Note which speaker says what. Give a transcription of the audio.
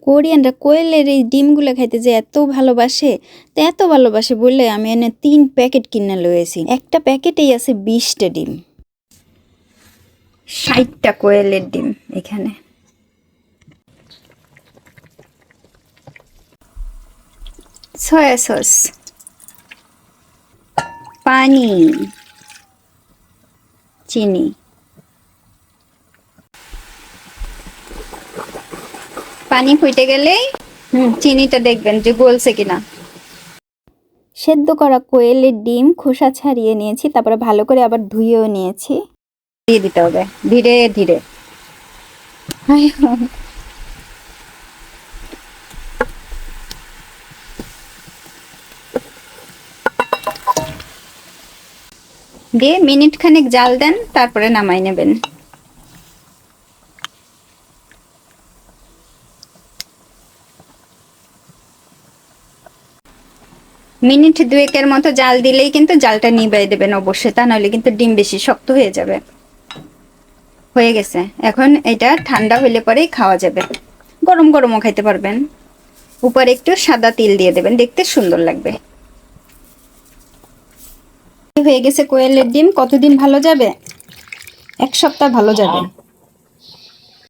Speaker 1: কোরিয়ানরা কোয়েলের এই ডিমগুলো খাইতে যে এত ভালোবাসে, তো এত ভালোবাসে বললে আমি এনে 3 প্যাকেট কিনে লয়েছি। একটা প্যাকেটেই আছে 20টা ডিম, 60টা কোয়েলের ডিম এখানে। সয়া সস, পানি, চিনি। পানি ফুটে গেলেই চিনিটা দেখবেন যে গলছে কিনা। সেদ্ধ করা কোয়েলের ডিম খোসা ছাড়িয়ে নিয়েছি, তারপরে ভালো করে আবার ধুয়েও নিয়েছি। দিয়ে দিতে হবে ধীরে ধীরে। দিয়ে মিনিট খানেক জাল দেন, তারপরে নামাই নেবেন। মিনিট 2-এর মতো জাল দিলেই কিন্তু জালটা নিভাই দেবেন অবশ্যই, তা নাহলে কিন্তু ডিম বেশি শক্ত হয়ে যাবে। হয়ে গেছে, এখন এটা ঠান্ডা হইলে পরেই খাওয়া যাবে। গরম গরমও খাইতে পারবেন। উপরে একটু সাদা তিল দিয়ে দেবেন, দেখতে সুন্দর লাগবে। হয়ে গেছে কোয়েলের ডিম। কতদিন ভালো যাবে? 1 সপ্তাহ ভালো যাবে।